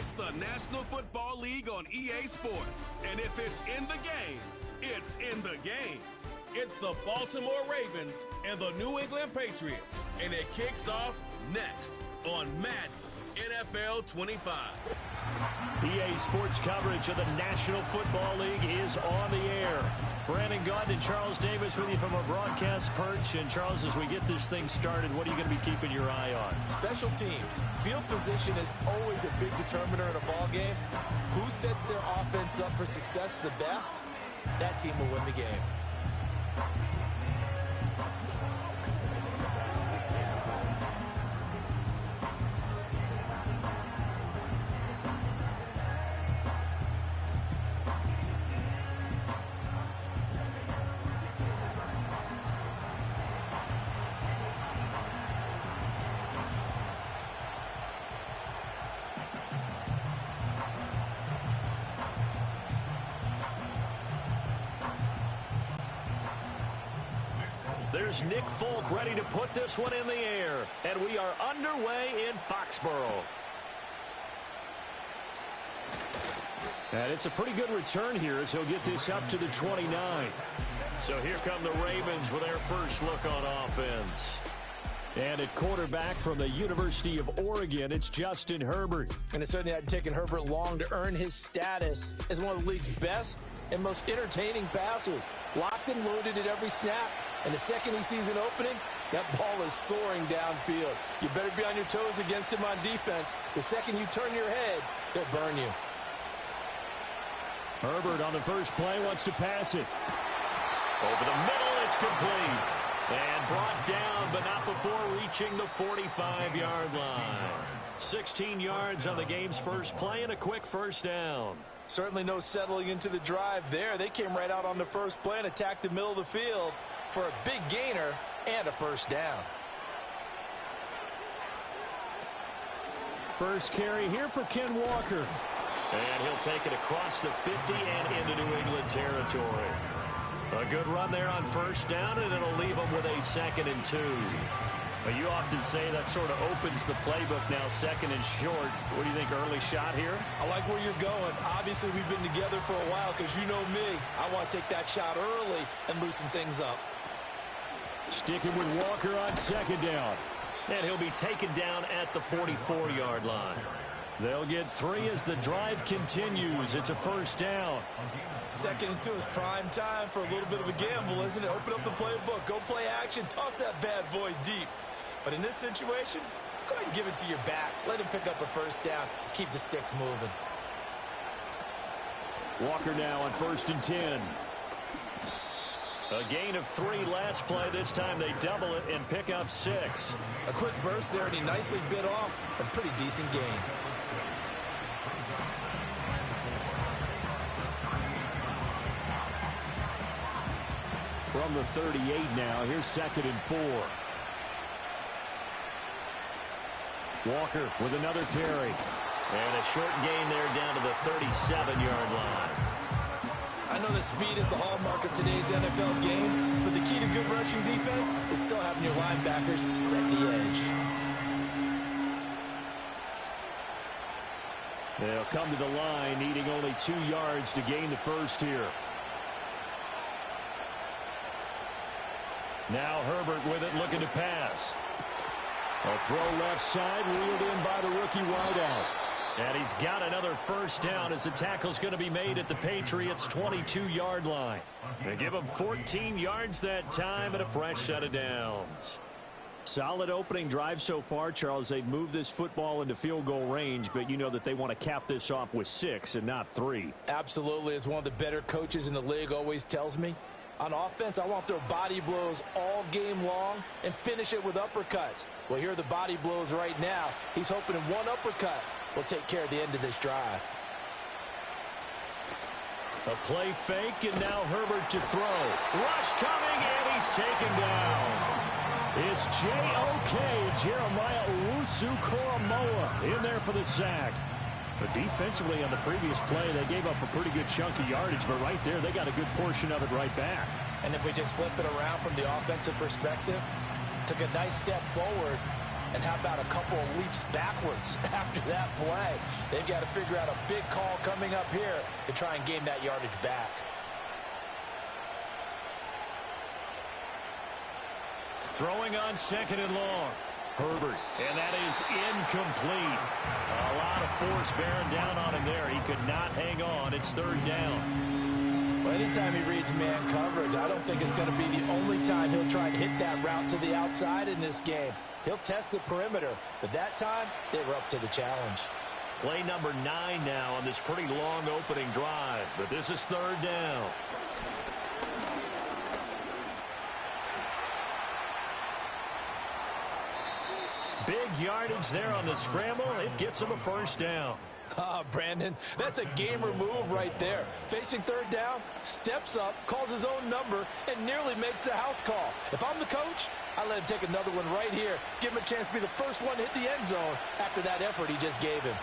It's the National Football League on EA Sports. And if it's in the game, it's in the game. It's the Baltimore Ravens and the New England Patriots. And it kicks off next on Madden NFL 25. EA Sports coverage of the National Football League is on the air. Brandon Gaudin and Charles Davis with you from our broadcast perch. And Charles, as we get this thing started, what are you going to be keeping your eye on? Special teams. Field position is always a big determiner in a ball game. Who sets their offense up for success the best, that team will win the game. There's Nick Folk ready to put this one in the air. And we are underway in Foxborough. And it's a pretty good return here as he'll get this up to the 29. So here come the Ravens with their first look on offense. And at quarterback from the University of Oregon, it's Justin Herbert. And it certainly hadn't taken Herbert long to earn his status as one of the league's best and most entertaining passers. Locked and loaded at every snap. And the second he sees an opening, that ball is soaring downfield. You better be on your toes against him on defense. The second you turn your head, they'll burn you. Herbert on the first play wants to pass it. Over the middle, it's complete. And brought down, but not before reaching the 45-yard line. 16 yards on the game's first play and a quick first down. Certainly no settling into the drive there. They came right out on the first play and attacked the middle of the field for a big gainer and a first down. First carry here for Ken Walker. And he'll take it across the 50 and into New England territory. A good run there on first down, and it'll leave them with a 2nd and 2. Well, you often say that sort of opens the playbook now, 2nd and short. What do you think, early shot here? I like where you're going. Obviously, we've been together for a while because you know me. I want to take that shot early and loosen things up. Sticking with Walker on 2nd down. And he'll be taken down at the 44-yard line. They'll get 3 as the drive continues. It's a first down. 2nd and 2 is prime time for a little bit of a gamble, isn't it? Open up the playbook, go play action, toss that bad boy deep. But in this situation, go ahead and give it to your back. Let him pick up a first down. Keep the sticks moving. Walker now on 1st and 10. A gain of 3 last play. This time they double it and pick up 6. A quick burst there, and he nicely bit off a pretty decent gain. From the 38 now, here's 2nd and 4. Walker with another carry. And a short gain there down to the 37-yard line. I know that speed is the hallmark of today's NFL game, but the key to good rushing defense is still having your linebackers set the edge. They'll come to the line, needing only 2 yards to gain the first here. Now Herbert with it, looking to pass. A throw left side, reeled in by the rookie wideout. And he's got another first down as the tackle's going to be made at the Patriots' 22-yard line. They give him 14 yards that time and a fresh set of downs. Solid opening drive so far, Charles. They've moved this football into field goal range, but you know that they want to cap this off with 6 and not 3. Absolutely. As one of the better coaches in the league always tells me, on offense, I want their body blows all game long and finish it with uppercuts. Well, here are the body blows right now. He's hoping in one uppercut will take care of the end of this drive. A play fake, and now Herbert to throw. Rush coming, and he's taken down. It's J.O.K. Jeremiah Owusu-Koramoah in there for the sack. But defensively on the previous play, they gave up a pretty good chunk of yardage, but right there, they got a good portion of it right back. And if we just flip it around from the offensive perspective, took a nice step forward, And how about a couple of leaps backwards after that play? They've got to figure out a big call coming up here to try and gain that yardage back. Throwing on 2nd and long. Herbert, and that is incomplete. A lot of force bearing down on him there. He could not hang on. It's 3rd down. Well, anytime he reads man coverage, I don't think it's going to be the only time he'll try and hit that route to the outside in this game. He'll test the perimeter, but that time they were up to the challenge. Play number 9 now on this pretty long opening drive, but this is 3rd down. Big yardage there on the scramble. It gets him a 1st down. Brandon, that's a gamer move right there. Facing 3rd down, steps up, calls his own number, and nearly makes the house call. If I'm the coach, I let him take another one right here. Give him a chance to be the first one to hit the end zone after that effort he just gave him.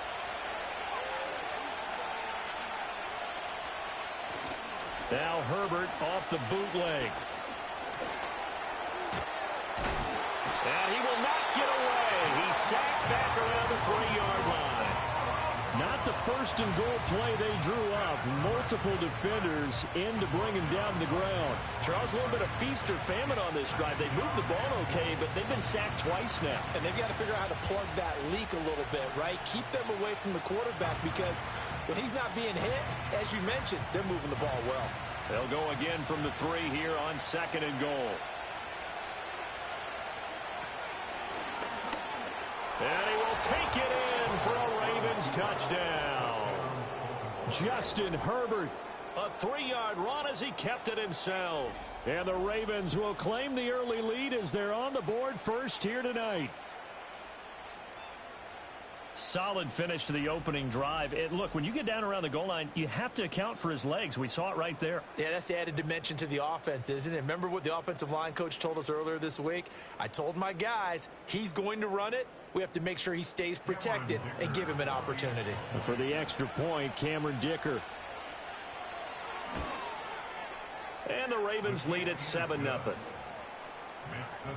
Now Herbert off the bootleg. And he will not get away. He's sacked back around the 3-yard line. Not the 1st and goal play they drew up. Multiple defenders in to bring him down to the ground. Charles, a little bit of feast or famine on this drive. They moved the ball okay, but they've been sacked twice now. And they've got to figure out how to plug that leak a little bit, right? Keep them away from the quarterback because when he's not being hit, as you mentioned, they're moving the ball well. They'll go again from the 3 here on 2nd and goal. And he will take it in for a Ravens touchdown. Justin Herbert, a 3-yard run as he kept it himself. And the Ravens will claim the early lead as they're on the board first here tonight. Solid finish to the opening drive. And look, when you get down around the goal line, you have to account for his legs. We saw it right there. Yeah, that's the added dimension to the offense, isn't it? Remember what the offensive line coach told us earlier this week? I told my guys, he's going to run it. We have to make sure he stays protected and give him an opportunity. And for the extra point, Cameron Dicker. And the Ravens lead at 7-0.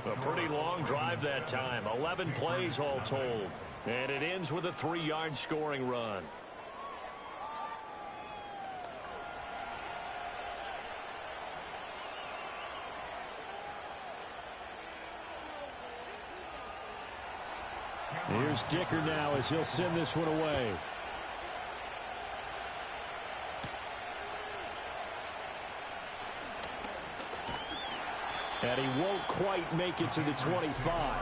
A pretty long drive that time. 11 plays all told. And it ends with a 3-yard scoring run. Here's Dicker now as he'll send this one away. And he won't quite make it to the 25.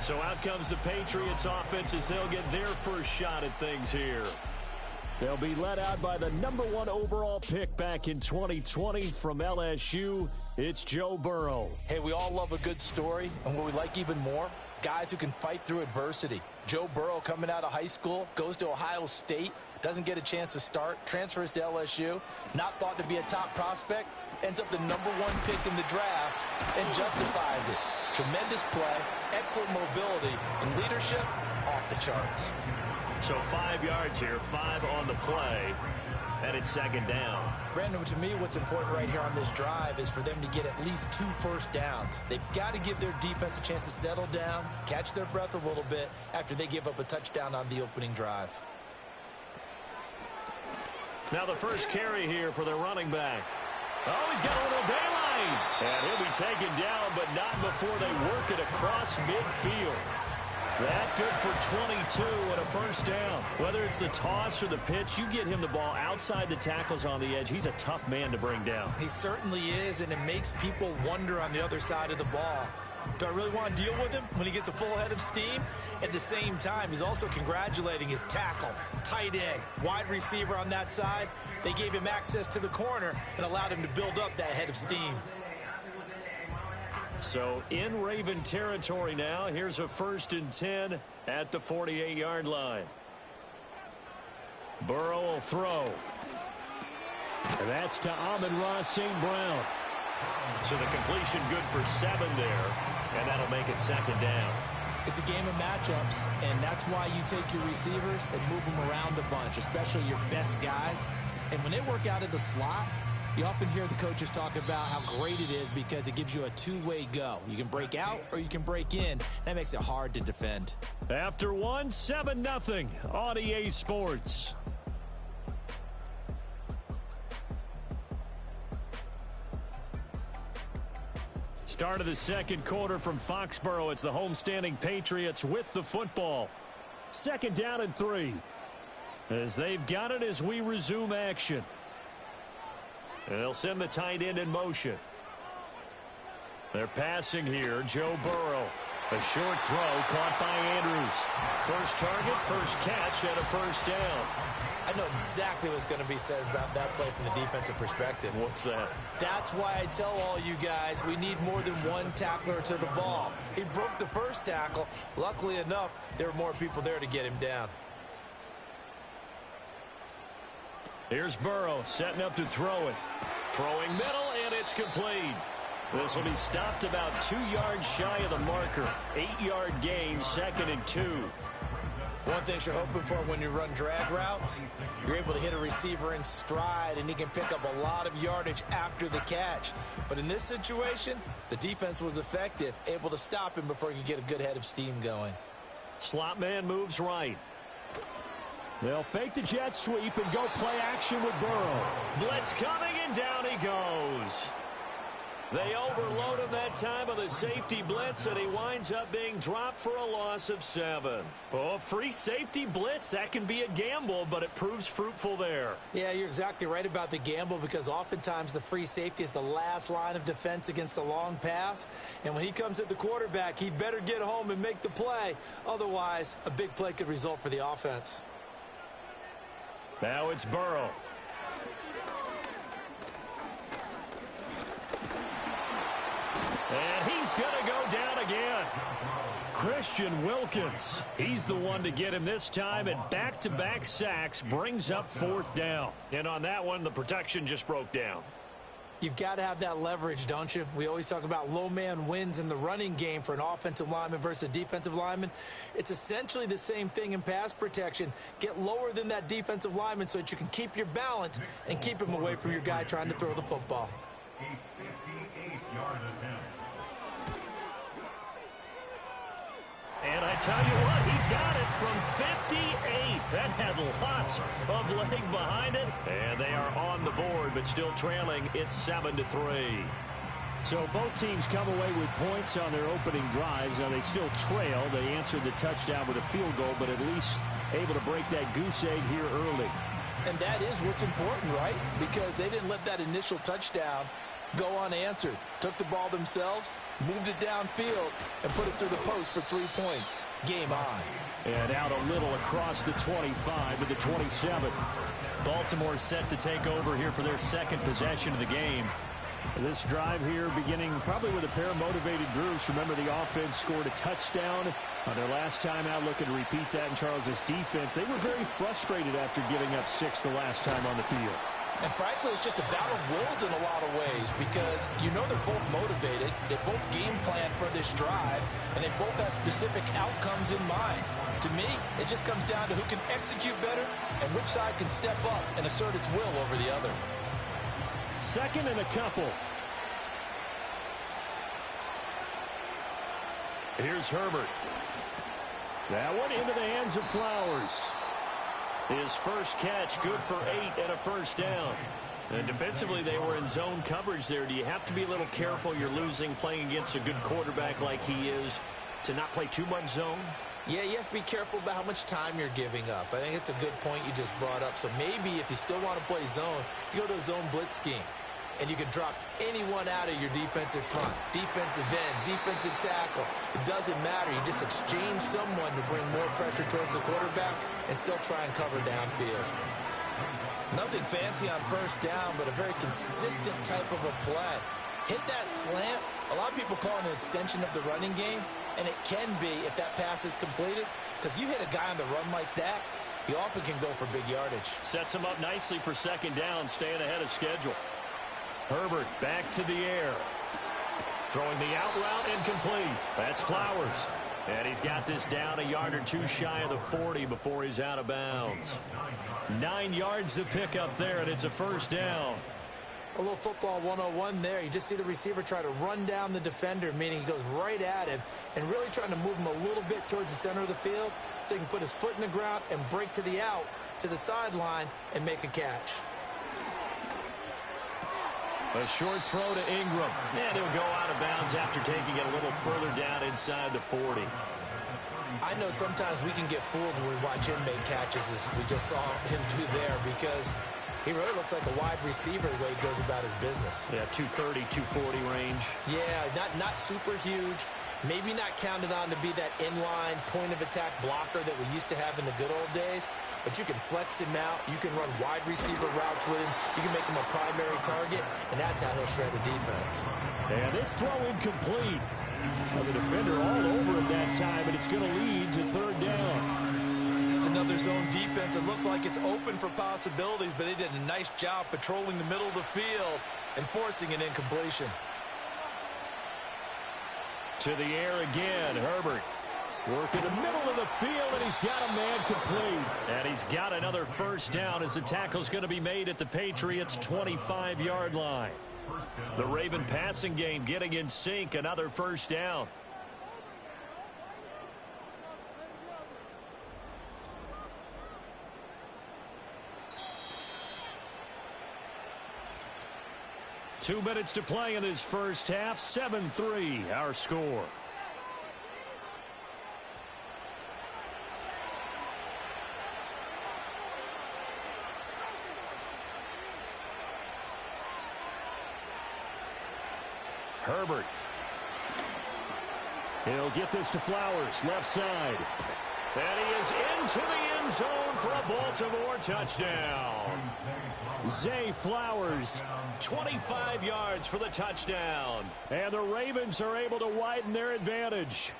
So out comes the Patriots offense as they'll get their first shot at things here. They'll be led out by the #1 overall pick back in 2020 from LSU. It's Joe Burrow. Hey, we all love a good story, and what we like even more, guys who can fight through adversity. Joe Burrow coming out of high school, goes to Ohio State, doesn't get a chance to start, transfers to LSU, not thought to be a top prospect, ends up the #1 pick in the draft, and justifies it. Tremendous play, excellent mobility, and leadership off the charts. So 5 yards here, 5 on the play, and it's 2nd down. Brandon, to me, what's important right here on this drive is for them to get at least 2 first downs. They've got to give their defense a chance to settle down, catch their breath a little bit after they give up a touchdown on the opening drive. Now the first carry here for their running back. Oh, he's got a little daylight. And he'll be taken down, but not before they work it across midfield. That good for 22 and a first down. Whether it's the toss or the pitch, you get him the ball outside the tackles on the edge. He's a tough man to bring down. He certainly is, and it makes people wonder on the other side of the ball. Do I really want to deal with him when he gets a full head of steam? At the same time, he's also congratulating his tackle, tight end, wide receiver on that side. They gave him access to the corner and allowed him to build up that head of steam. So in Raven territory now, here's a 1st and 10 at the 48-yard line. Burrow will throw. And that's to Amon-Ra St. Brown. So the completion good for 7 there, and that'll make it 2nd down. It's a game of matchups, and that's why you take your receivers and move them around a bunch, especially your best guys. And when they work out of the slot, You often hear the coaches talk about how great it is because it gives you a two-way go. You can break out or you can break in. That makes it hard to defend. After one, 7-0 on EA Sports. Start of the second quarter from Foxborough. It's the homestanding Patriots with the football. 2nd down and 3. As they've got it as we resume action. They'll send the tight end in motion. They're passing here. Joe Burrow. A short throw caught by Andrews. First target, first catch, and a first down. I know exactly what's going to be said about that play from the defensive perspective. What's that? That's why I tell all you guys we need more than one tackler to the ball. He broke the first tackle. Luckily enough, there were more people there to get him down. Here's Burrow setting up to throw it. Throwing middle, and it's complete. This will be stopped about 2 yards shy of the marker. 8-yard gain, 2nd and 2. One thing you're hoping for when you run drag routes, you're able to hit a receiver in stride, and he can pick up a lot of yardage after the catch. But in this situation, the defense was effective, able to stop him before he could get a good head of steam going. Slot man moves right. They'll fake the jet sweep and go play action with Burrow. Blitz coming, and down he goes. They overload him that time with a safety blitz, and he winds up being dropped for a loss of 7. Oh, free safety blitz, that can be a gamble, but it proves fruitful there. Yeah, you're exactly right about the gamble because oftentimes the free safety is the last line of defense against a long pass. And when he comes at the quarterback, he'd better get home and make the play. Otherwise, a big play could result for the offense. Now it's Burrow. And he's going to go down again. Christian Wilkins. He's the one to get him this time, and back-to-back sacks brings up 4th down. And on that one, the protection just broke down. You've got to have that leverage, don't you? We always talk about low man wins in the running game for an offensive lineman versus a defensive lineman. It's essentially the same thing in pass protection. Get lower than that defensive lineman so that you can keep your balance and keep him away from your guy trying to throw the football. And I tell you what, he got it from 58. That had lots of leg behind it. And they are on the board, but still trailing. It's 7-3. So both teams come away with points on their opening drives. Now they still trail. They answered the touchdown with a field goal, but at least able to break that goose egg here early. And that is what's important, right? Because they didn't let that initial touchdown go unanswered. Took the ball themselves, moved it downfield, and put it through the post for 3 points. Game on. And out a little across the 25 to the 27. Baltimore set to take over here for their second possession of the game. This drive here beginning probably with a pair of motivated groups. Remember, the offense scored a touchdown on their last time out, looking to repeat that in Charles' defense. They were very frustrated after giving up 6 the last time on the field. And frankly, it's just a battle of wills in a lot of ways because you know they're both motivated, they both game plan for this drive, and they both have specific outcomes in mind. To me, it just comes down to who can execute better and which side can step up and assert its will over the other. 2nd and a couple. Here's Herbert. That one into the hands of Flowers. His first catch, good for 8 and a first down. And defensively, they were in zone coverage there. Do you have to be a little careful? You're losing playing against a good quarterback like he is to not play too much zone? Yeah, you have to be careful about how much time you're giving up. I think it's a good point you just brought up. So maybe if you still want to play zone, you go to a zone blitz scheme. And you can drop anyone out of your defensive front, defensive end, defensive tackle. It doesn't matter. You just exchange someone to bring more pressure towards the quarterback and still try and cover downfield. Nothing fancy on first down, but a very consistent type of a play. Hit that slant. A lot of people call it an extension of the running game, and it can be if that pass is completed, because you hit a guy on the run like that, he often can go for big yardage. Sets him up nicely for 2nd down, staying ahead of schedule. Herbert back to the air. Throwing the out route, incomplete. That's Flowers. And he's got this down a yard or two shy of the 40 before he's out of bounds. 9 yards to pick up there, and it's a first down. A little football 101 there. You just see the receiver try to run down the defender, meaning he goes right at him and really trying to move him a little bit towards the center of the field so he can put his foot in the ground and break to the out, to the sideline, and make a catch. A short throw to Ingram. And he'll go out of bounds after taking it a little further down inside the 40. I know sometimes we can get fooled when we watch him make catches, as we just saw him do there, because he really looks like a wide receiver the way he goes about his business. Yeah, 230, 240 range. Yeah, not super huge. Maybe not counted on to be that inline point-of-attack blocker that we used to have in the good old days. But you can flex him out. You can run wide receiver routes with him. You can make him a primary target, and that's how he'll shred a defense. And this throw incomplete. Well, the defender all over him that time, and it's going to lead to third down. It's another zone defense. It looks like it's open for possibilities, but they did a nice job patrolling the middle of the field and forcing an incompletion. To the air again, Herbert. Working the middle of the field, and he's got a man complete. And he's got another first down as the tackle's going to be made at the Patriots' 25-yard line. The Raven passing game getting in sync, another first down. Two minutes to play in this first half. 7-3, our score. Herbert. He'll get this to Flowers, left side. And he is into the end zone for a Baltimore touchdown. Zay Flowers, 25 yards for the touchdown. And the Ravens are able to widen their advantage.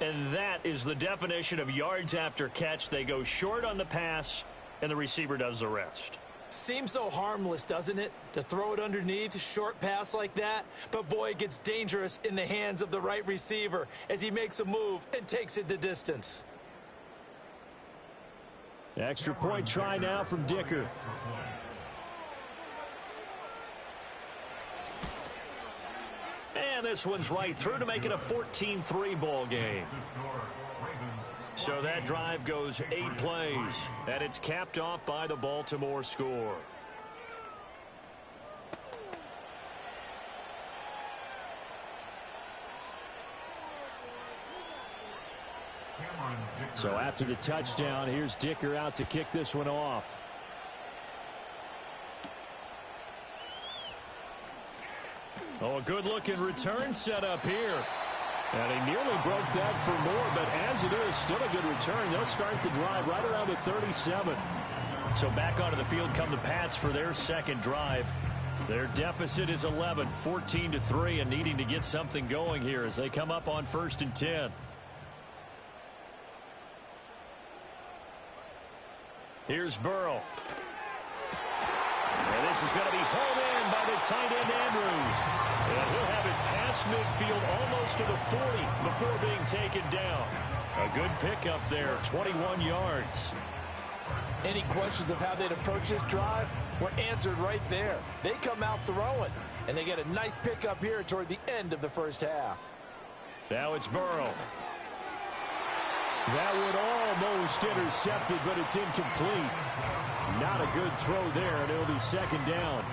And that is the definition of yards after catch. They go short on the pass, and the receiver does the rest. Seems so harmless, doesn't it, to throw it underneath, a short pass like that? But, boy, it gets dangerous in the hands of the right receiver as he makes a move and takes it the distance. Extra point try now from Dicker. And this one's right through to make it a 14-3 ball game. So that drive goes 8 plays, and it's capped off by the Baltimore score. So after the touchdown, here's Dicker out to kick this one off. Oh, a good-looking return set up here. And he nearly broke that for more, but as it is, still a good return. They'll start the drive right around the 37. So back onto the field come the Pats for their second drive. Their deficit is 11, 14-3, and needing to get something going here as they come up on 1st and 10. Here's Burrow. And this is going to be pulled in by the tight end Andrews. And he'll have it past midfield almost to the 40 before being taken down. A good pickup there, 21 yards. Any questions of how they'd approach this drive were answered right there. They come out throwing, and they get a nice pickup here toward the end of the first half. Now it's Burrow. That one almost intercepted, but it's incomplete. Not a good throw there, and it'll be second down.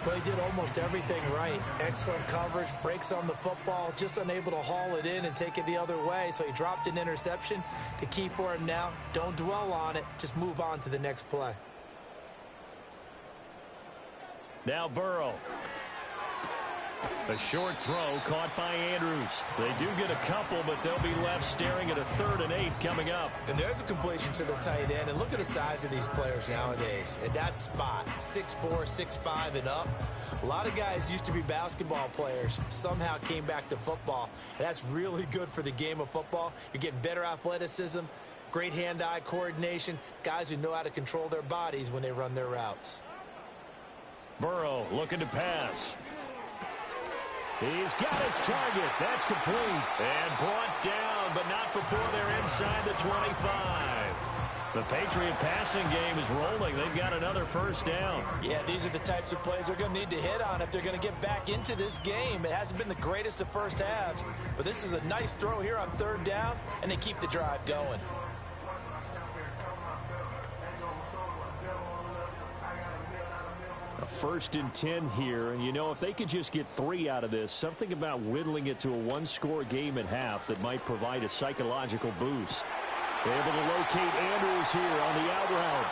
Well, he did almost everything right. Excellent coverage, breaks on the football, just unable to haul it in and take it the other way, so he dropped an interception. The key for him now, don't dwell on it, just move on to the next play. Now Burrow. A short throw caught by Andrews. They do get a couple, but they'll be left staring at a 3rd and 8 coming up. And there's a completion to the tight end. And look at the size of these players nowadays. At that spot, 6'4", 6'5", and up. A lot of guys used to be basketball players, somehow came back to football. And that's really good for the game of football. You're getting better athleticism, great hand-eye coordination, guys who know how to control their bodies when they run their routes. Burrow looking to pass. He's got his target. That's complete. And brought down, but not before they're inside the 25. The Patriot passing game is rolling. They've got another first down. Yeah, these are the types of plays they're going to need to hit on if they're going to get back into this game. It hasn't been the greatest of first halves, but this is a nice throw here on third down, and they keep the drive going. A 1st and 10 here, and you know, if they could just get 3 out of this, something about whittling it to a one-score game at half that might provide a psychological boost. They're able to locate Andrews here on the out route.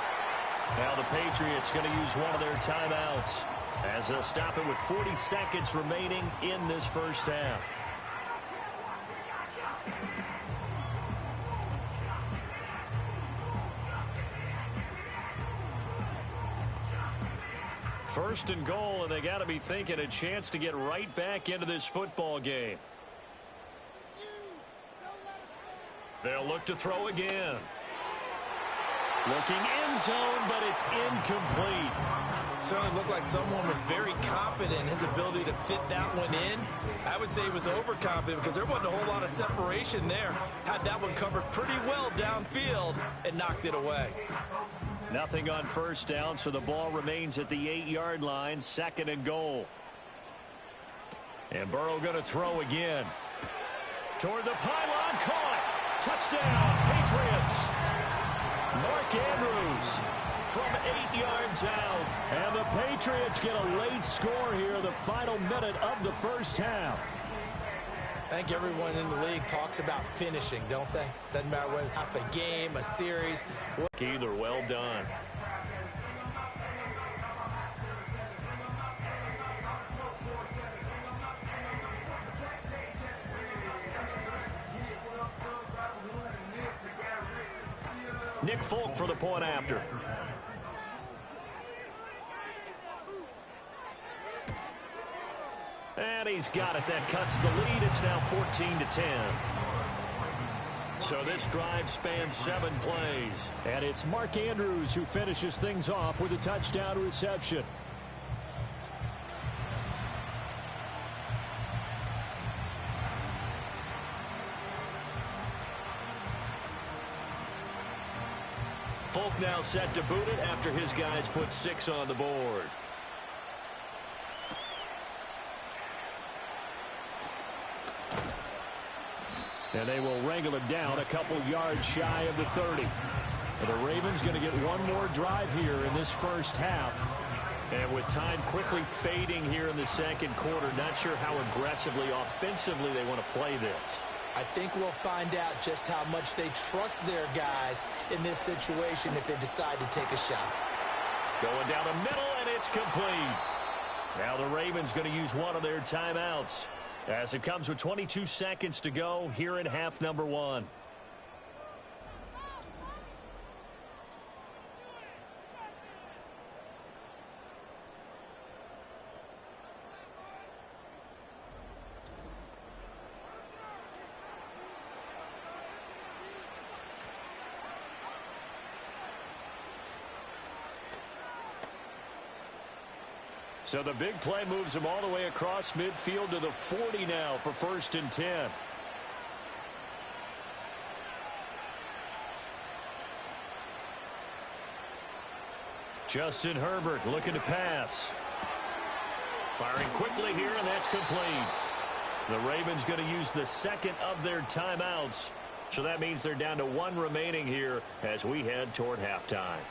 Now the Patriots going to use one of their timeouts as they'll stop it with 40 seconds remaining in this first half. First and goal, and they got to be thinking a chance to get right back into this football game. They'll look to throw again. Looking end zone, but it's incomplete. Certainly looked like someone was very confident in his ability to fit that one in. I would say he was overconfident because there wasn't a whole lot of separation there. Had that one covered pretty well downfield and knocked it away. Nothing on first down, so the ball remains at the 8-yard line, 2nd and goal. And Burrow going to throw again. Toward the pylon, caught. Touchdown, Patriots. Mark Andrews from 8 yards out. And the Patriots get a late score here in the final minute of the first half. I think everyone in the league talks about finishing, don't they? Doesn't matter whether it's a game, a series. Either well done. Nick Folk for the point after. And he's got it. That cuts the lead. It's now 14-10. So this drive spans 7 plays. And it's Mark Andrews who finishes things off with a touchdown reception. Folk now set to boot it after his guys put 6 on the board. And they will wrangle it down a couple yards shy of the 30. And the Ravens going to get one more drive here in this first half. And with time quickly fading here in the second quarter, not sure how aggressively, offensively they want to play this. I think we'll find out just how much they trust their guys in this situation if they decide to take a shot. Going down the middle, and it's complete. Now the Ravens going to use one of their timeouts as it comes with 22 seconds to go here in half number 1. So the big play moves him all the way across midfield to the 40 now for 1st and 10. Justin Herbert looking to pass. Firing quickly here, and that's complete. The Ravens going to use the 2nd of their timeouts. So that means they're down to 1 remaining here as we head toward halftime.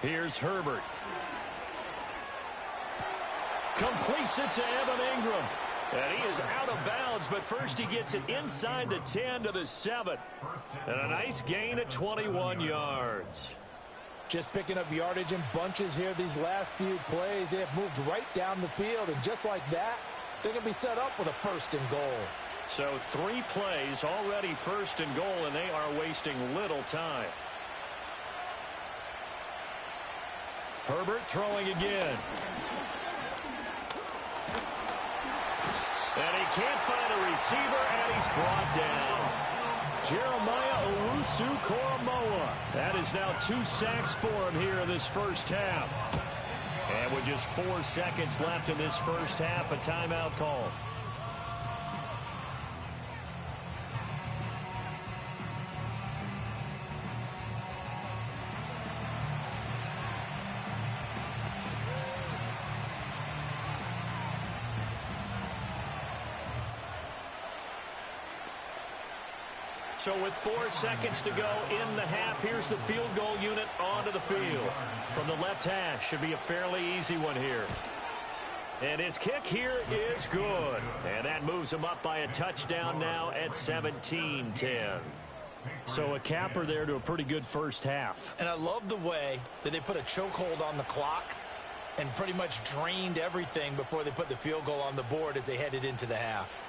Here's Herbert. Completes it to Evan Ingram. And he is out of bounds, but first he gets it inside the 10 to the 7. And a nice gain at 21 yards. Just picking up yardage in bunches here these last few plays. They have moved right down the field, and just like that, they're going to be set up with a 1st and goal. So 3 plays already 1st and goal, and they are wasting little time. Herbert throwing again. And he can't find a receiver, and he's brought down. Jeremiah Owusu-Koramoah. That is now 2 sacks for him here in this first half. And with just 4 seconds left in this first half, a timeout call. So with 4 seconds to go in the half, here's the field goal unit onto the field. From the left hash, should be a fairly easy one here. And his kick here is good. And that moves him up by a touchdown now at 17-10. So a capper there to a pretty good first half. And I love the way that they put a chokehold on the clock and pretty much drained everything before they put the field goal on the board as they headed into the half.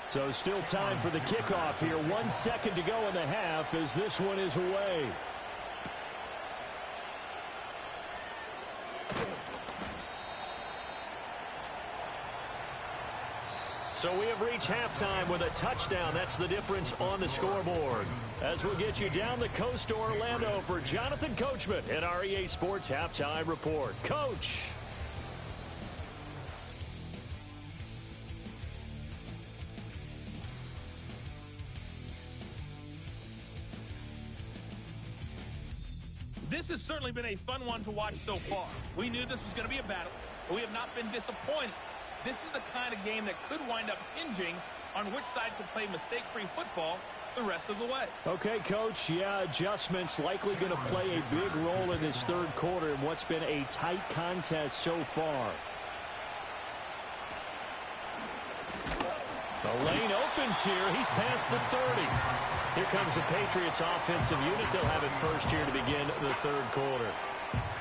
So still time for the kickoff here. 1 second to go in the half as this one is away. So we have reached halftime with a touchdown. That's the difference on the scoreboard. As we'll get you down the coast to Orlando for Jonathan Coachman at our EA Sports Halftime Report. Coach. This has certainly been a fun one to watch so far. We knew this was going to be a battle, but we have not been disappointed. This is the kind of game that could wind up hinging on which side can play mistake-free football the rest of the way. Okay, Coach. Yeah, adjustments likely going to play a big role in this third quarter in what's been a tight contest so far. The lane opens here. He's past the 30. Here comes the Patriots offensive unit. They'll have it first here to begin the third quarter.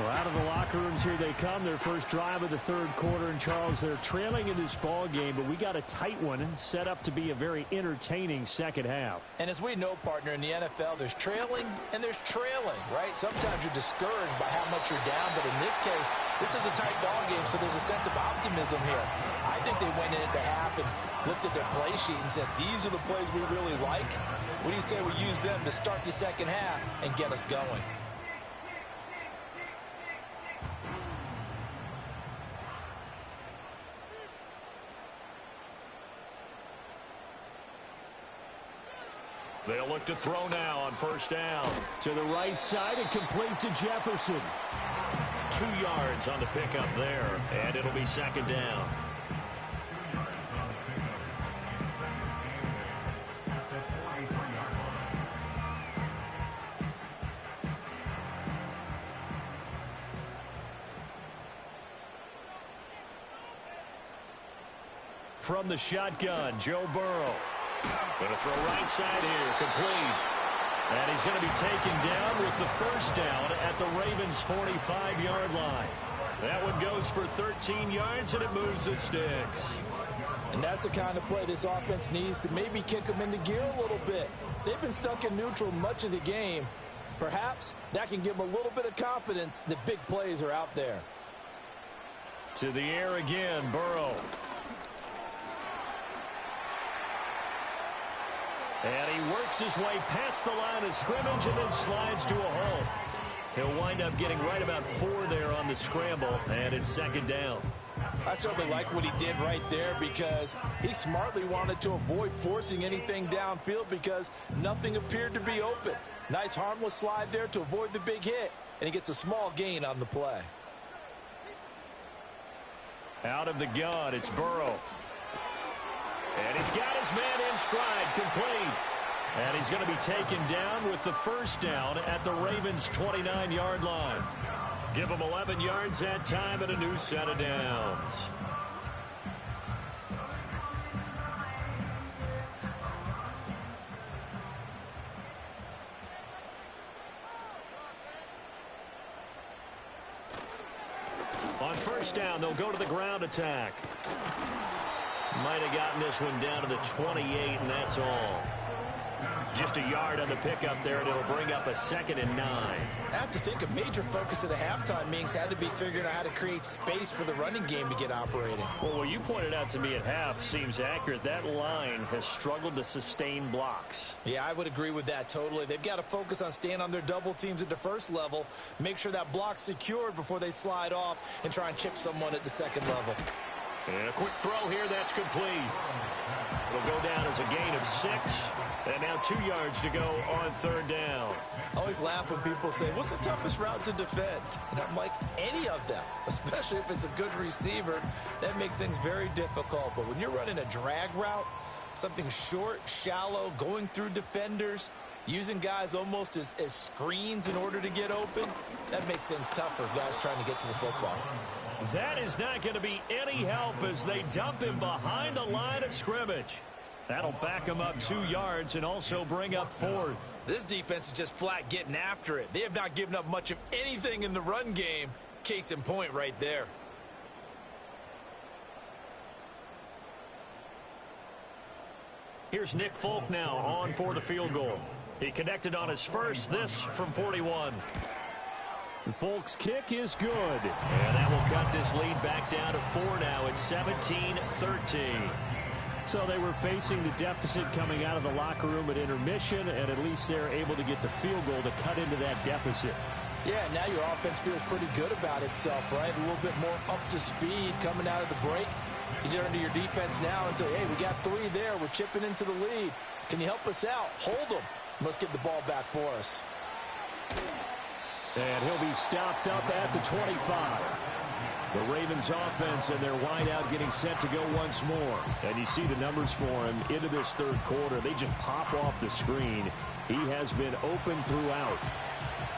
Well, out of the locker rooms here they come. Their first drive of the third quarter. And, Charles, they're trailing in this ball game, but we got a tight one set up to be a very entertaining second half. And as we know, partner, in the NFL, there's trailing and there's trailing, right? Sometimes you're discouraged by how much you're down, but in this case, this is a tight ball game, so there's a sense of optimism here. I think they went into half and looked at their play sheet and said, these are the plays we really like. What do you say we use them to start the second half and get us going? They'll look to throw now on first down. To the right side and complete to Jefferson. 2 yards on the pickup there, and it'll be second down. From the shotgun, Joe Burrow. Going to throw right side here, complete. And he's going to be taken down with the first down at the Ravens' 45-yard line. That one goes for 13 yards, and it moves the sticks. And that's the kind of play this offense needs to maybe kick them into gear a little bit. They've been stuck in neutral much of the game. Perhaps that can give them a little bit of confidence that big plays are out there. To the air again, Burrow. And he works his way past the line of scrimmage and then slides to a halt. He'll wind up getting right about 4 there on the scramble, and it's second down. I certainly like what he did right there because he smartly wanted to avoid forcing anything downfield because nothing appeared to be open. Nice harmless slide there to avoid the big hit, and he gets a small gain on the play. Out of the gun, it's Burrow. And he's got his man in stride, complete. And he's going to be taken down with the first down at the Ravens' 29-yard line. Give him 11 yards that time and a new set of downs. On first down, they'll go to the ground attack. Might have gotten this one down to the 28, and that's all. Just a yard on the pickup there, and it'll bring up a 2nd and 9. I have to think a major focus of the halftime meetings had to be figuring out how to create space for the running game to get operating. Well, what you pointed out to me at half seems accurate. That line has struggled to sustain blocks. Yeah, I would agree with that totally. They've got to focus on staying on their double teams at the first level, make sure that block's secured before they slide off and try and chip someone at the second level. And a quick throw here, that's complete. It'll go down as a gain of 6. And now 2 yards to go on 3rd down. I always laugh when people say, what's the toughest route to defend? And I'm like, any of them, especially if it's a good receiver. That makes things very difficult. But when you're running a drag route, something short, shallow, going through defenders, using guys almost as screens in order to get open, that makes things tougher, guys trying to get to the football. That is not going to be any help as they dump him behind the line of scrimmage. That'll back him up 2 yards and also bring up 4th. This defense is just flat getting after it. They have not given up much of anything in the run game. Case in point right there. Here's Nick Folk now on for the field goal. He connected on his first, this from 41. Folk's kick is good. And that will cut this lead back down to 4 now. It's 17-13. So they were facing the deficit coming out of the locker room at intermission, and at least they're able to get the field goal to cut into that deficit. Yeah, now your offense feels pretty good about itself, right? A little bit more up to speed coming out of the break. You turn to your defense now and say, hey, we got 3 there. We're chipping into the lead. Can you help us out? Hold them. Let's get the ball back for us. And he'll be stopped up at the 25. The Ravens offense and their wideout getting set to go once more. And you see the numbers for him into this 3rd quarter. They just pop off the screen. He has been open throughout.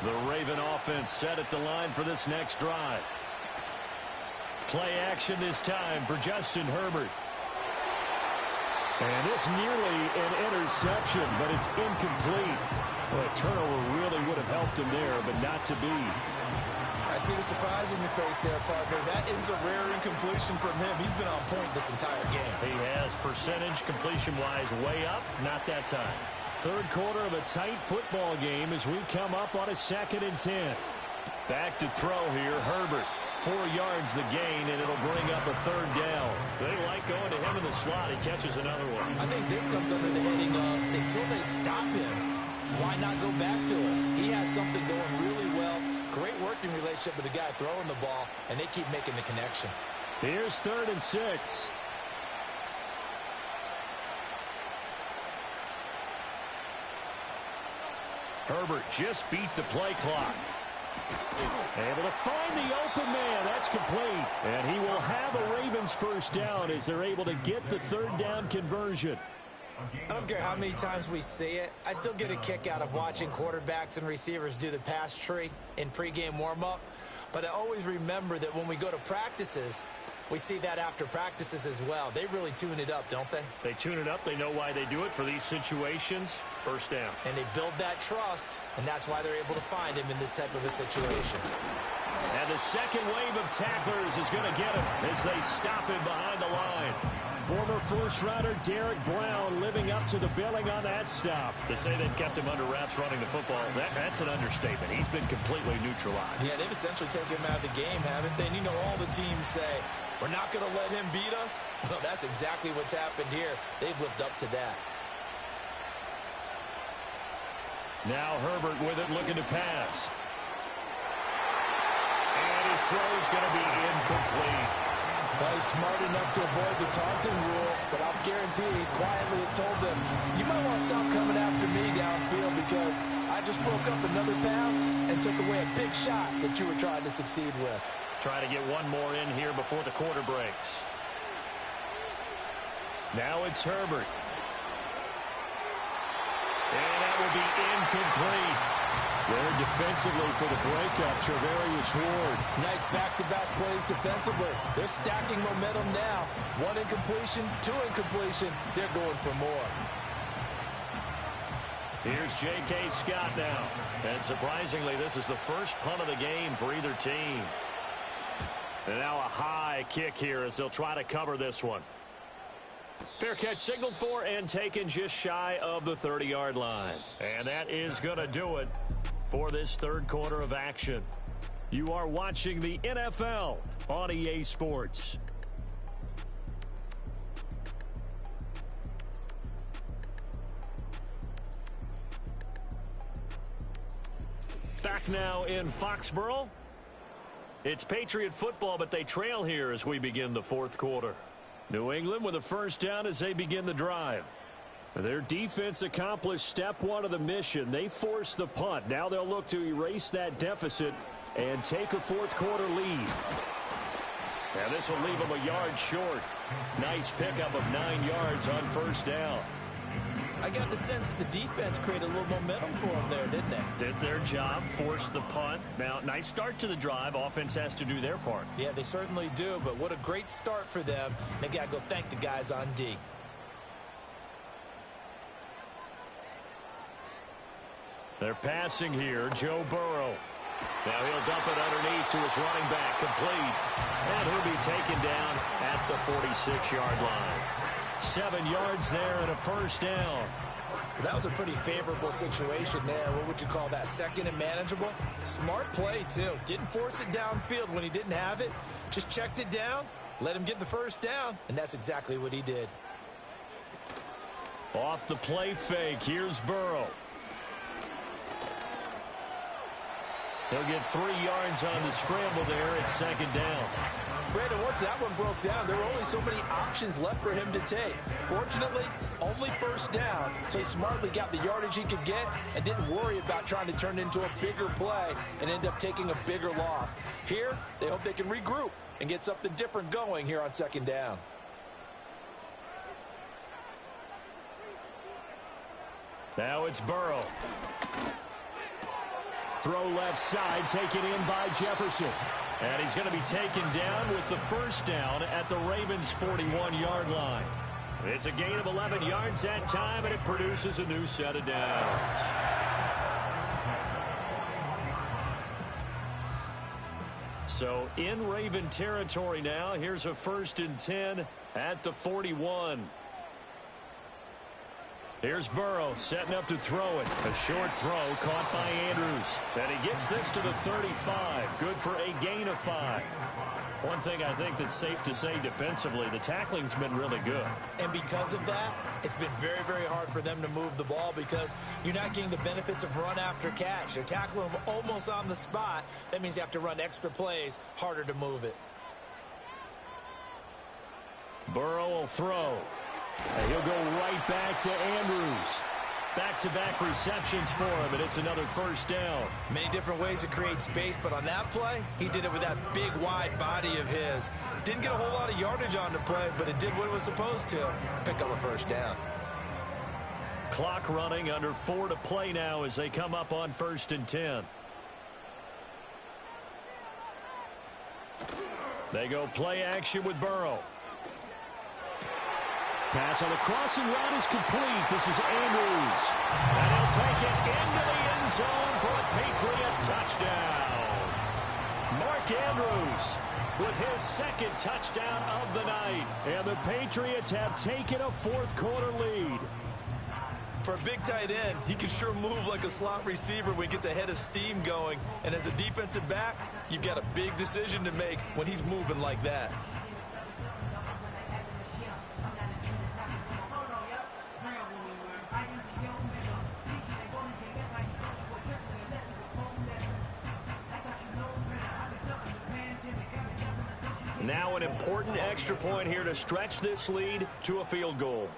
The Raven offense set at the line for this next drive. Play action this time for Justin Herbert. And this nearly an interception, but it's incomplete. Well, a turnover really would have helped him there, but not to be. I see the surprise in your face there, partner. That is a rare incompletion from him. He's been on point this entire game. He has percentage completion-wise way up, not that time. 3rd quarter of a tight football game as we come up on a 2nd and 10. Back to throw here, Herbert. 4 yards the gain, and it'll bring up a 3rd down. They like going to him in the slot. He catches another one. I think this comes under the heading of until they stop him, why not go back to him? He has something going really well. Great working relationship with the guy throwing the ball, and they keep making the connection. Here's 3rd and 6. Herbert just beat the play clock. Able to find the open man. That's complete. And he will have a Ravens 1st down as they're able to get the 3rd down conversion. I don't care how many times we see it. I still get a kick out of watching quarterbacks and receivers do the pass tree in pregame warm-up. But I always remember that when we go to practices, we see that after practices as well. They really tune it up, don't they? They tune it up. They know why they do it for these situations. 1st down. And they build that trust, and that's why they're able to find him in this type of a situation. And the 2nd wave of tacklers is going to get him as they stop him behind the line. Former first-rounder Derek Brown living up to the billing on that stop. To say they've kept him under wraps running the football, that's an understatement. He's been completely neutralized. Yeah, they've essentially taken him out of the game, haven't they? And you know all the teams say, we're not going to let him beat us. Well, that's exactly what's happened here. They've lived up to that. Now Herbert with it, looking to pass. And his throw's going to be incomplete. Well, he's smart enough to avoid the taunting rule, but I'll guarantee he quietly has told them, you might want to stop coming after me downfield because I just broke up another pass and took away a big shot that you were trying to succeed with. Try to get one more in here before the quarter breaks. Now it's Herbert. And that will be incomplete. There defensively for the breakup, Trevarius Ward. Nice back-to-back plays defensively. They're stacking momentum now. 1 incompletion, 2 incompletion. They're going for more. Here's J.K. Scott now. And surprisingly, this is the first punt of the game for either team. And now a high kick here as they'll try to cover this one. Fair catch signaled for and taken just shy of the 30-yard line. And that is going to do it for this third quarter of action. You are watching the NFL on EA Sports. Back now in Foxborough. It's Patriot football, but they trail here as we begin the fourth quarter. New England with a first down as they begin the drive. Their defense accomplished step one of the mission. They forced the punt. Now they'll look to erase that deficit and take a fourth quarter lead. And this will leave them a yard short. Nice pickup of 9 yards on first down. I got the sense that the defense created a little momentum for them there, didn't they? Did their job, forced the punt. Now, nice start to the drive. Offense has to do their part. Yeah, they certainly do, but what a great start for them. They got to go thank the guys on D. They're passing here. Joe Burrow. Now he'll dump it underneath to his running back. Complete. And he'll be taken down at the 46-yard line. 7 yards there and a first down. That was a pretty favorable situation there. What would you call that? Second and manageable? Smart play, too. Didn't force it downfield when he didn't have it. Just checked it down, let him get the first down, and that's exactly what he did. Off the play fake, here's Burrow. He'll get 3 yards on the scramble there at second down. Brandon, once that one broke down, there were only so many options left for him to take. Fortunately, only first down, so he smartly got the yardage he could get and didn't worry about trying to turn it into a bigger play and end up taking a bigger loss. Here, they hope they can regroup and get something different going here on second down. Now it's Burrow. Throw left side, taken in by Jefferson. And he's going to be taken down with the first down at the Ravens' 41-yard line. It's a gain of 11 yards that time, and it produces a new set of downs. So in Raven territory now, here's a 1st and 10 at the 41. Here's Burrow setting up to throw it. A short throw caught by Andrews. And he gets this to the 35. Good for a gain of 5. One thing I think that's safe to say defensively, the tackling's been really good. And because of that, it's been very, very hard for them to move the ball because you're not getting the benefits of run after catch. They're tackling them almost on the spot. That means you have to run extra plays, harder to move it. Burrow will throw. And he'll go right back to Andrews. Back-to-back receptions for him, and it's another first down. Many different ways to create space, but on that play, he did it with that big, wide body of his. Didn't get a whole lot of yardage on the play, but it did what it was supposed to. Pick up a first down. Clock running, under 4 to play now as they come up on 1st and 10. They go play action with Burrow. Pass on the crossing route is complete. This is Andrews. And he'll take it into the end zone for a Patriot touchdown. Mark Andrews with his 2nd touchdown of the night. And the Patriots have taken a fourth quarter lead. For a big tight end, he can sure move like a slot receiver when he gets a head of steam going. And as a defensive back, you've got a big decision to make when he's moving like that. Now an important extra point here to stretch this lead to a field goal.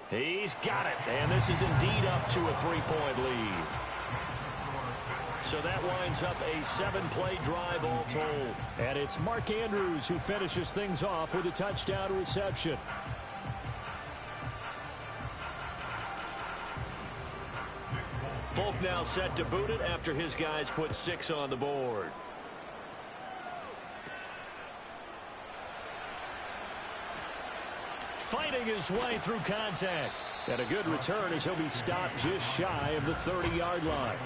He's got it, and this is indeed up to a 3-point lead. So that winds up a 7-play drive all told. And it's Mark Andrews who finishes things off with a touchdown reception. Folk now set to boot it after his guys put 6 on the board. Fighting his way through contact. And a good return as he'll be stopped just shy of the 30-yard line.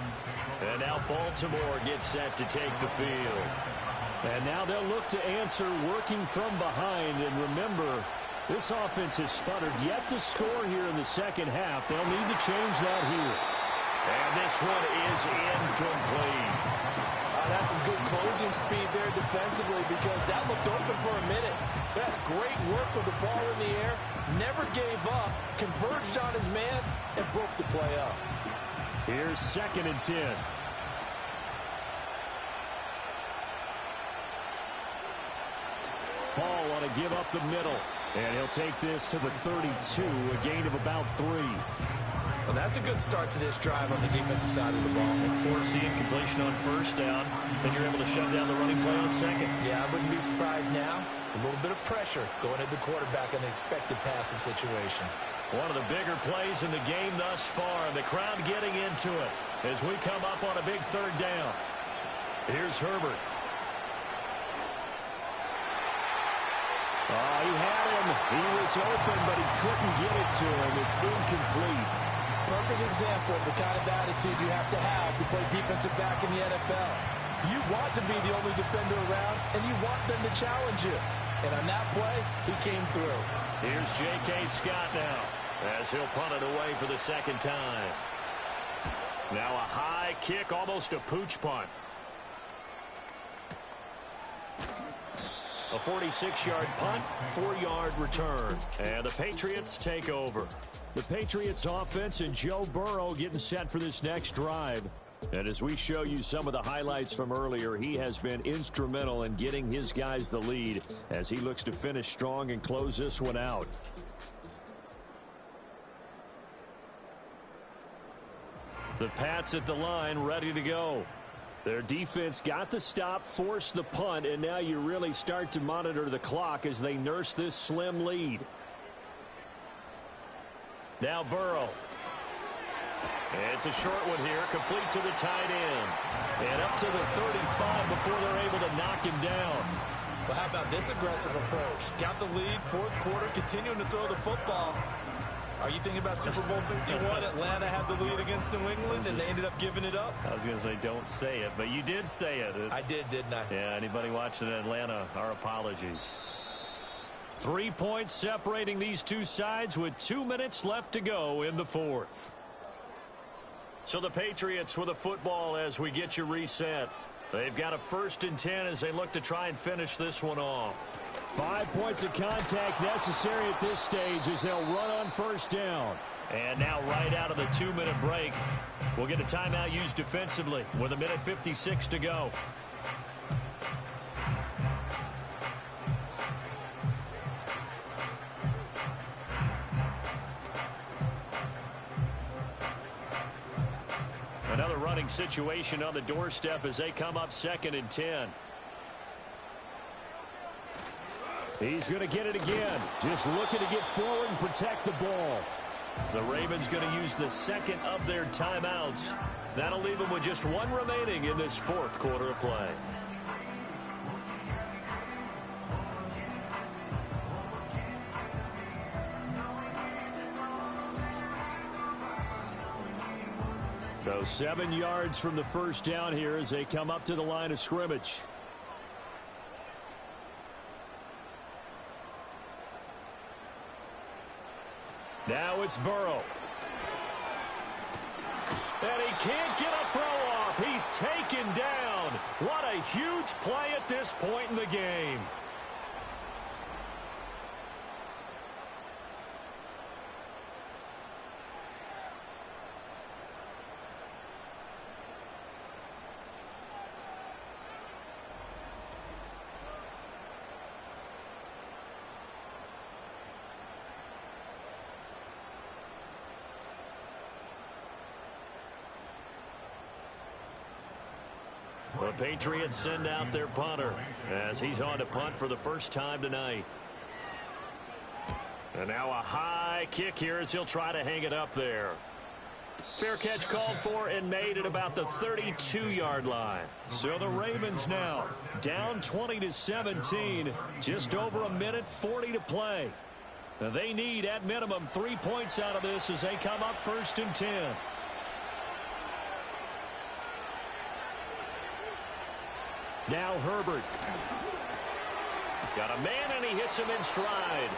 And now Baltimore gets set to take the field. And now they'll look to answer working from behind. And remember, this offense has sputtered yet to score here in the second half. They'll need to change that here. And this one is incomplete. That's some good closing speed there defensively because that looked open for a minute. That's great work with the ball in the air. Never gave up, converged on his man, and broke the play up. Here's 2nd and 10. Paul want to give up the middle. And he'll take this to the 32, a gain of about 3. Well, that's a good start to this drive on the defensive side of the ball. Forcing completion on 1st down. Then you're able to shut down the running play on 2nd. Yeah, I wouldn't be surprised now. A little bit of pressure going at the quarterback in an expected passing situation. One of the bigger plays in the game thus far. The crowd getting into it as we come up on a big 3rd down. Here's Herbert. Oh, he had him. He was open, but he couldn't get it to him. It's incomplete. Perfect example of the kind of attitude you have to play defensive back in the NFL. You want to be the only defender around, and you want them to challenge you. And on that play, he came through. Here's J.K. Scott now as he'll punt it away for the 2nd time. Now a high kick, almost a pooch punt. A 46-yard punt, 4-yard return. And the Patriots take over. The Patriots offense and Joe Burrow getting set for this next drive. And as we show you some of the highlights from earlier, he has been instrumental in getting his guys the lead as he looks to finish strong and close this one out. The Pats at the line, ready to go. Their defense got the stop, forced the punt, and now you really start to monitor the clock as they nurse this slim lead. Now Burrow. It's a short one here, complete to the tight end. And up to the 35 before they're able to knock him down. Well, how about this aggressive approach? Got the lead, 4th quarter, continuing to throw the football. Are you thinking about Super Bowl 51? Atlanta had the lead against New England, and they ended up giving it up? I was going to say, don't say it, but you did say it. I did, didn't I? Yeah, anybody watching Atlanta, our apologies. 3 points separating these two sides with 2 minutes left to go in the 4th. So the Patriots with a football as we get you reset. They've got a 1st and 10 as they look to try and finish this one off. 5 points of contact necessary at this stage as they'll run on 1st down. And now right out of the 2-minute break, we'll get a timeout used defensively with 1:56 to go. Another running situation on the doorstep as they come up 2nd and 10. He's going to get it again. Just looking to get forward and protect the ball. The Ravens going to use the 2nd of their timeouts. That'll leave them with just 1 remaining in this 4th quarter of play. So 7 yards from the 1st down here as they come up to the line of scrimmage. Now it's Burrow. And he can't get a throw off. He's taken down. What a huge play at this point in the game. The Patriots send out their punter as he's on to punt for the first time tonight. And now a high kick here as he'll try to hang it up there. Fair catch called for and made at about the 32-yard line. So the Ravens now down 20-17, just over 1:40 to play. Now they need at minimum 3 points out of this as they come up 1st and 10. Now Herbert. Got a man, and he hits him in stride.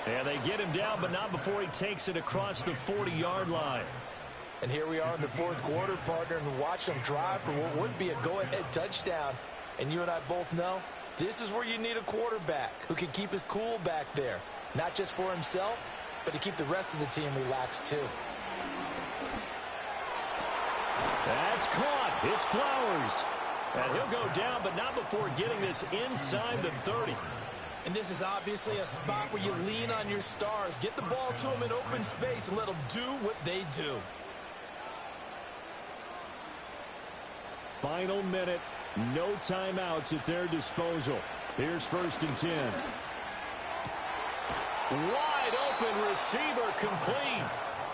And they get him down, but not before he takes it across the 40-yard line. And here we are in the fourth quarter, partner, and watch them drive for what would be a go-ahead touchdown. And you and I both know this is where you need a quarterback who can keep his cool back there. Not just for himself, but to keep the rest of the team relaxed too. That's caught. It's Flowers. And he'll go down, but not before getting this inside the 30. And this is obviously a spot where you lean on your stars. Get the ball to them in open space and let them do what they do. Final minute. No timeouts at their disposal. Here's 1st and 10. Wide open receiver complete.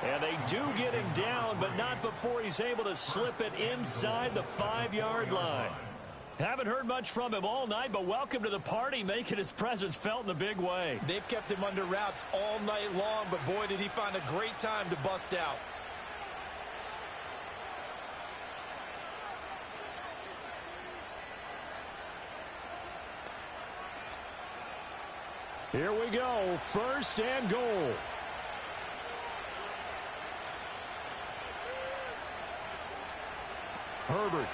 And they do get him down, but not before he's able to slip it inside the 5-yard line. Haven't heard much from him all night, but welcome to the party, making his presence felt in a big way. They've kept him under wraps all night long, but boy, did he find a great time to bust out. Here we go, 1st and goal. Herbert.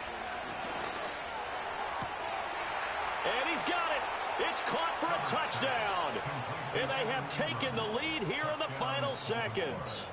And he's got it. It's caught for a touchdown. And they have taken the lead here in the final seconds.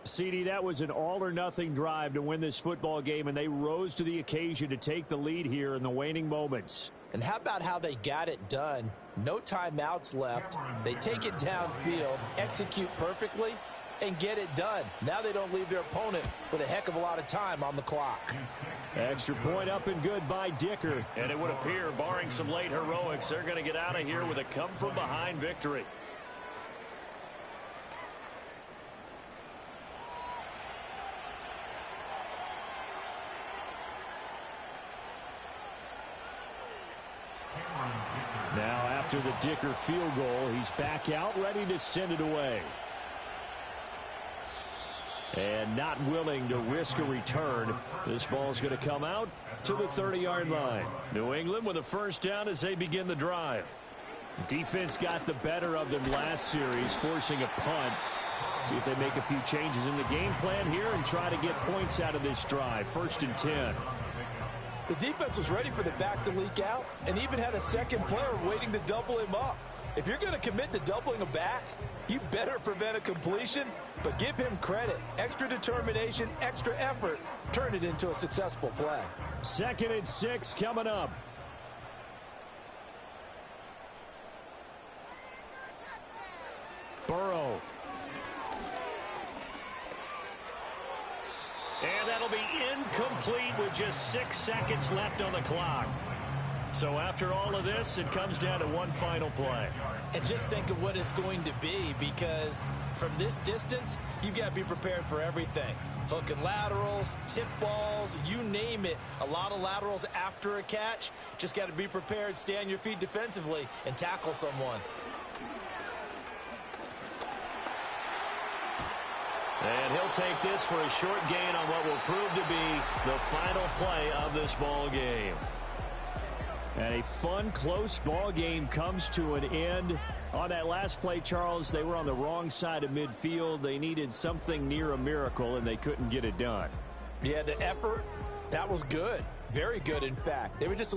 CD, that was an all-or-nothing drive to win this football game, and they rose to the occasion to take the lead here in the waning moments. And how about how they got it done? No timeouts left. They take it downfield, execute perfectly, and get it done. Now they don't leave their opponent with a heck of a lot of time on the clock. Extra point up and good by Dicker. And it would appear, barring some late heroics, they're going to get out of here with a come-from-behind victory. Now after the Dicker field goal, he's back out ready to send it away. And not willing to risk a return. This ball's going to come out to the 30-yard line. New England with a 1st down as they begin the drive. Defense got the better of them last series, forcing a punt. See if they make a few changes in the game plan here and try to get points out of this drive. 1st and 10. The defense was ready for the back to leak out and even had a second player waiting to double him up. If you're going to commit to doubling a back, you better prevent a completion, but give him credit. Extra determination, extra effort, turn it into a successful play. 2nd and 6 coming up. Burrow. And that'll be incomplete with just 6 seconds left on the clock. So after all of this, it comes down to one final play. And just think of what it's going to be, because from this distance, you've got to be prepared for everything. Hook and laterals, tip balls, you name it. A lot of laterals after a catch. Just got to be prepared, stay on your feet defensively, and tackle someone. And he'll take this for a short gain on what will prove to be the final play of this ball game. And a fun, close ball game comes to an end. On that last play, Charles, they were on the wrong side of midfield. They needed something near a miracle, and they couldn't get it done. Yeah, the effort, that was good. Very good, in fact. They were just a